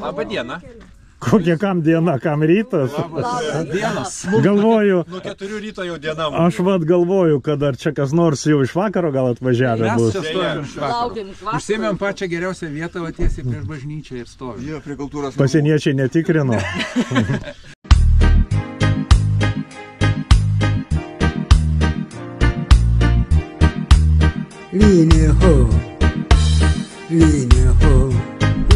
Labą dieną. Kokia kam diena, kam rytas? Dienas. Galvoju. Nuo 4 ryto jau diena. Aš vat galvoju, kad ar čia kas nors jau iš vakaro gal atvažiavę bus. Mes čia stovim iš vakaro. Užsėmėm pačią geriausią vietą, va tiesiai prieš bažnyčią ir stovim. Jie prie kultūros. Pasieniečiai netikrino. Line ho,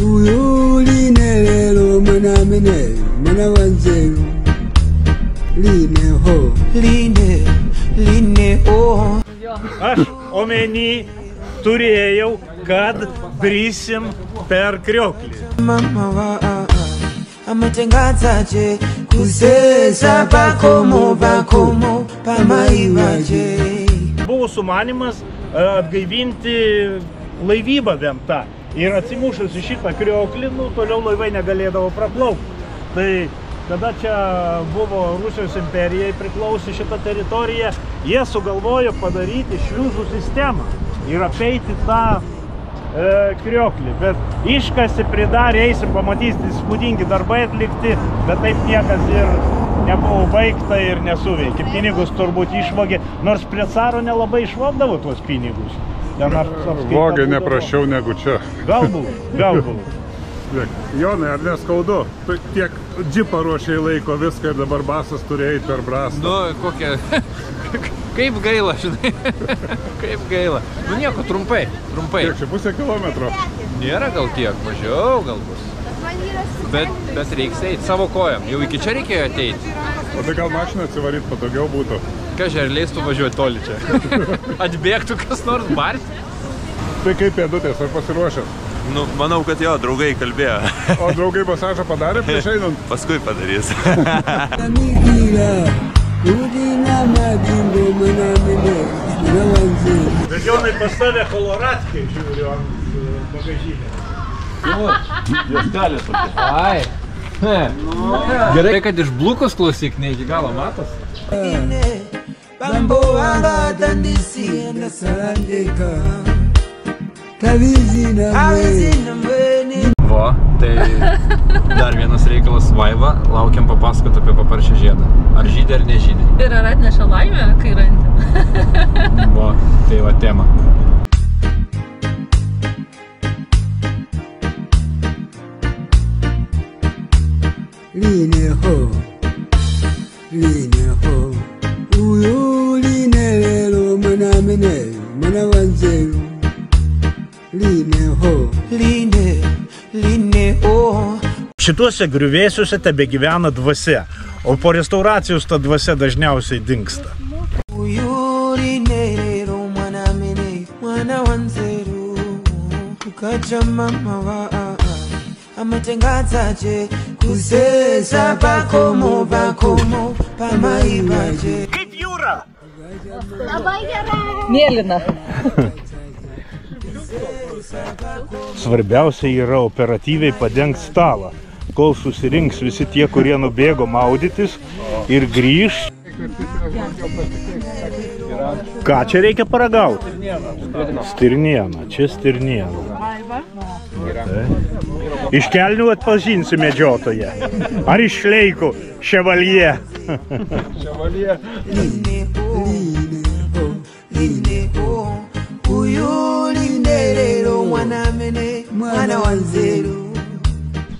uyo line lelo mana mene, mana wanzelu. Line ho, line ho. Aš omeny turėjau, kad brisim per krioklį. Mama wa amatengazaje kusesa bakomo pamaivaje. Buvo sumanimas atgaivinti laivybą ventą ir atsimušus į šitą krioklį, toliau laivai negalėdavo praplaukti. Tai kada čia buvo Rusijos imperijai priklausė šitą teritoriją, jie sugalvojo padaryti šliuzų sistemą ir apeiti tą krioklį. Bet iškasi pridarė, eisim pamatysite, įspūdingi darbai atlikti, bet taip niekas ir nebuvo baigta ir nesuveikė. Pinigus turbūt išvogė, nors prie caro nelabai išvogdavo tuos pinigus. Vogė neprašiau negu čia. Galbūt. Jonai, ar neskaudu? Tiek džipą ruošiai laiko viską ir dabar basas turi eiti per brastą. Nu, kokia... Kaip gaila, žinai. Kaip gaila. Nu nieko, trumpai. Kiek čia pusę kilometro? Nėra gal tiek, mažiau gal bus. Bet reiks eiti savo kojam. Jau iki čia reikėjo ateiti. O tai gal mašiną atsivaryti patogiau būtų? Ką čia, ar leistų važiuoti toli čia? Atbėgtų kas nors barti? Tai kaip pėdutės, ar pasiruošęs? Nu, manau, kad jo, draugai kalbėjo. O draugai masažą padarė prieš einant? Paskui padarys. Bet Jonai pas tave koloratkai žiūriu ant bagažinės. Juostelės tokia. Ai. Gerai, kad iš blukos klausyk, ne iki galo matos. Va, tai dar vienas reikalas Vaiva, laukiam papasakoti apie paparčio žiedą. Ar žydė ar nežydė. Ir ar atneša laimę, kai randi. Va, tai va tema. Line ho, uyo line lelo mana mene, mana wanzelu. Line ho. Šituose griuvėsiuose tebe gyvena dvasia, o po restauracijos ta dvasia dažniausiai dingsta. Uyo line lelo mana mene, mana wanzelu. Kacha mama wa amatengazaje kusesa bakomo pamaivaje. Kaip jūra? Labai gerai. Mėlyna. Svarbiausia yra operatyviai padengti stalą, kol susirinks visi tie, kurie nubėgo maudytis ir grįž. Ką čia reikia paragauti? Stirniena. Čia stirniena. Iš Kelnių atpažinsi medžiotoje. Ar iš Šleikų ševaljė?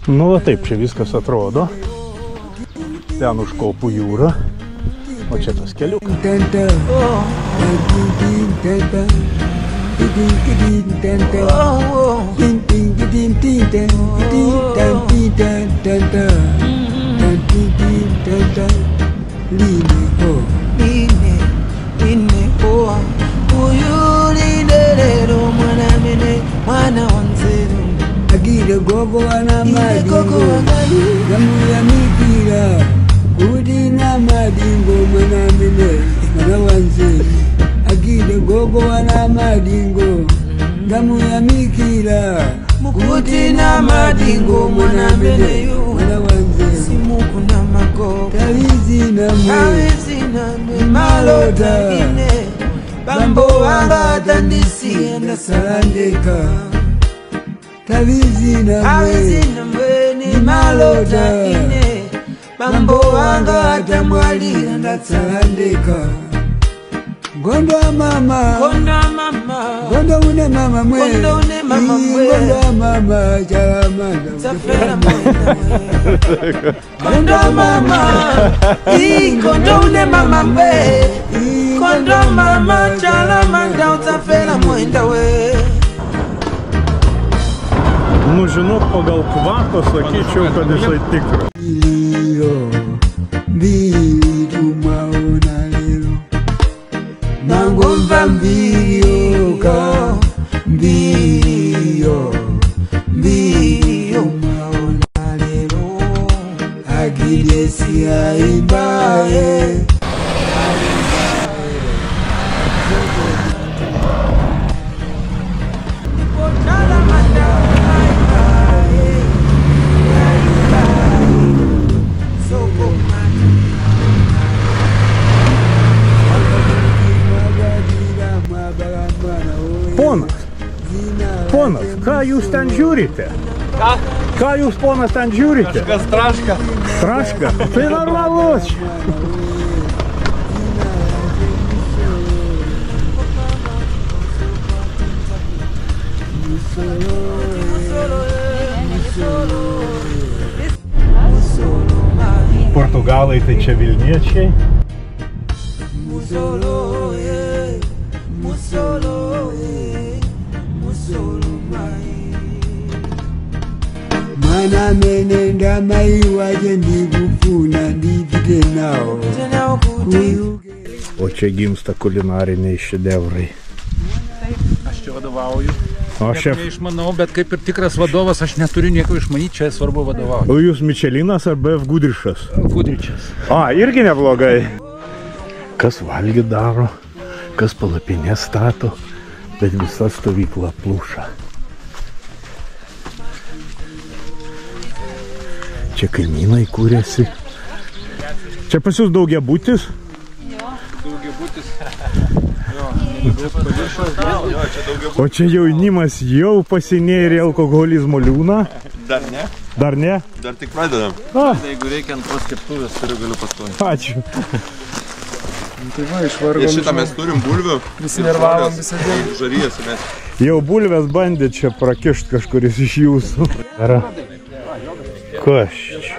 Nu, taip čia viskas atrodo. Ten už kopų jūra. O čia tas keliukas. Agire gogo wana madingo, gamu ya mikira, udina madingo mana mene, mana wanzelu. Agire gogo wana madingo, gamu ya mikira, udina madingo mana mene, mana wanzelu. Simuku na mako, tawizi na mwe, malota, bambo wanga tandisi na salandeka. tavizina mweni malota mambo wanga atamwalira ndatsalandika Gondo mama Gondo une mama mwe Gondo mama chalamanda Gondo mama Gondo une mama mwe Gondo mama chalamanda utafela mwenda we Nu, žinok, pagal kvapą sakyčiau, kad jisai tikras. Mangomba mbioka mbio maona lero agidesi aimbaye Ponas, ką jūs ten žiūrite? Ką jūs, ponas, ten žiūrite? Kažkas traška. Traška? Tai normalus. Portugalai tai čia Vilniečiai. Mana menenda mai waje ndikufuna ndipite nao. O čia gimsta kulinariniai šedevrai. Aš čia vadovauju. O šef. Neišmanau, bet kaip ir tikras vadovas, aš neturiu nieko išmanyti, čia svarbu vadovauti. O jūs Mičelinas ar BF Gudrišas? Gudričas. A, irgi neblogai. Kas valgy daro, kas palapinę stato, bet visa stovykla pluša. Čia kaimynai kūrėsi. Čia pas jūs daugiabutis? Jo, daugiabutis. O čia jaunimas jau pasinėrė alkoholizmo liūną? Dar ne. Dar ne? Dar tik pradedam. Jeigu reikia antros keptuvės, galiu pastoti. Ačiū. Tai va, išvargom. Ir šitą mes turim bulvių. Visi nervavom visą dieną. Žarijas mes. Jau bulvės bandė čia prakišt kažkuris iš jūsų. Yra. Kas čia?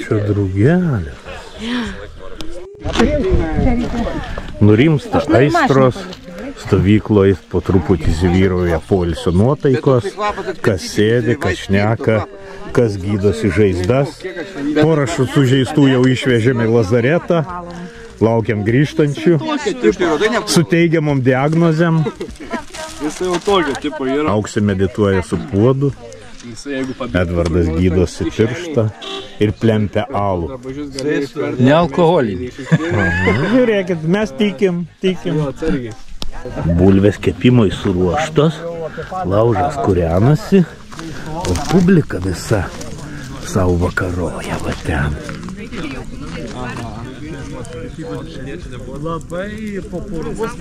Čia drugelė. Nurimsta aistros, stovykloje po truputį įsivyrauja poilsio nuotaikos, kas sėdi, kas šneka, kas gydosi žaizdas. Porą sužeistų jau išvežėme į lazaretą, laukiam grįžtančių, su teigiamom diagnozėm. Auksė medituoja su puodu. Edvardas gydosi pirštą ir plempia alų. Ne alkoholinį. Žiūrėkit, mes tikim. Bulvės kepimai suruoštos, laužas kūrenasi, o publika visa savo vakaroja va ten. Labai populiarus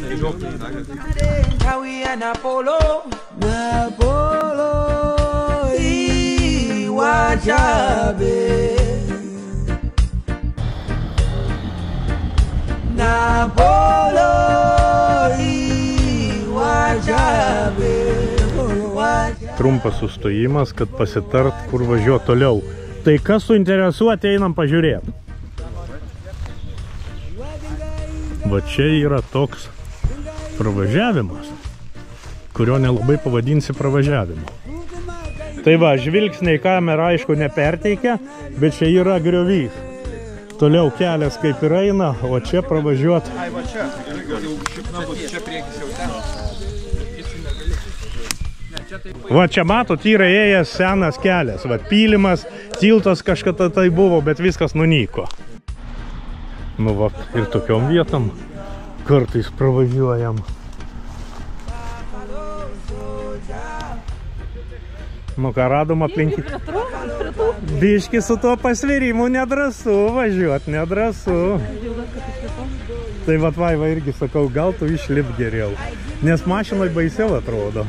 Trumpas sustojimas, kad pasitart, kur važiuoti toliau. Tai kas suinteresuoti, einam pažiūrėti. Va čia yra toks pravažiavimas, kurio nelabai pavadinsi pravažiavimu. Tai va, žvilgsniai kamera aišku neperteikia, bet čia yra griovys. Toliau kelias kaip ir eina, o čia pravažiuot. Va čia matot, yra ėjęs senas kelias, va pylimas, tiltas kažkada tai buvo, bet viskas nunyko. Nu va, ir tokiom vietom kartais pravažiuojam. Nu ką radom aplinkį? Biški su tuo pasvirimu nedrąsu važiuot, nedrąsu. Tai vat Vaiva irgi sakau, gal tu išlip geriau. Nes mašinai baisiau atrodo.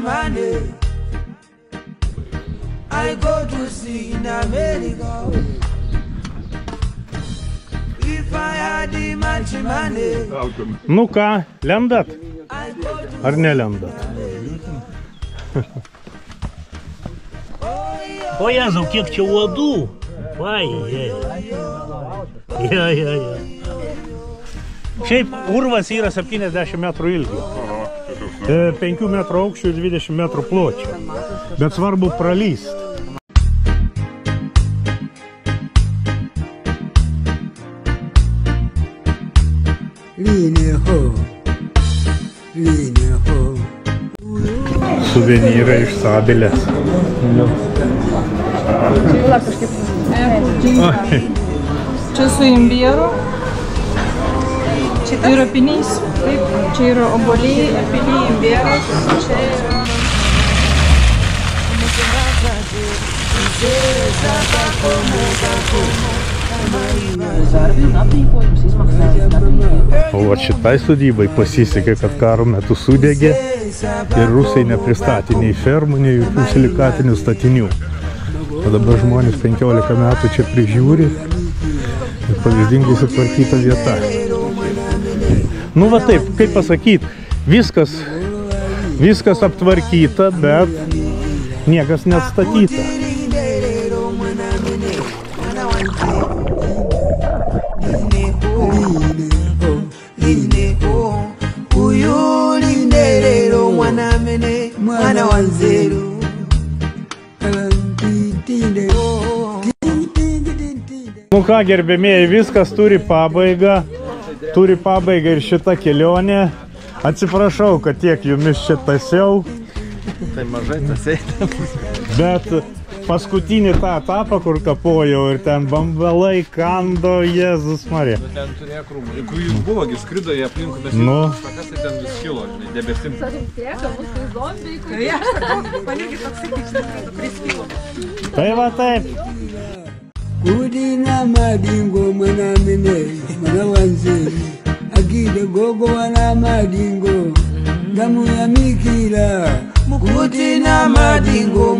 money, I go to see in America. If I had much money, Nu ką, lendat? Ar nelendat? O Jėzau, kiek čia uodų. Vai, ja. Šiaip urvas yra 70 metrų ilgio. 5 metrų aukščio ir 20 metrų pločio. Bet svarbu pralyst. Suvenyrai iš Sabelės. Čia su imbieru. Čia yra pinys. Čia yra obuoliai, apiniai, imbieras. Čia yra... O va šitai sodybai pasisekė, kad karo metu sudegė ir rusai nepristatė nei fermų, nei jokių silikatinių statinių. O dabar žmonės 15 metų čia prižiūri ir pavyzdingai sutvarkyta vieta. Nu va taip, kaip pasakyti, viskas aptvarkyta, bet niekas neatstatyta. Nu ką, gerbėmėjai, viskas turi pabaigą ir šita kelionė. Atsiprašau, kad tiek jumis čia tasiau. Tai mažai tasiai. Bet paskutinį tą etapą, kur kapojau ir ten bambalai kando, Jėzus Marija. Ten turėjo krūmų. Jeigu jų buvo, skrido į aplinkų, mes šakas, tai ten vis kilo, žinai, debesim. Tai va taip. Kudina madingo mwana mene, mwana wanzeri. Akide gogo wana madingo, damu ya mikira. Kudina madingo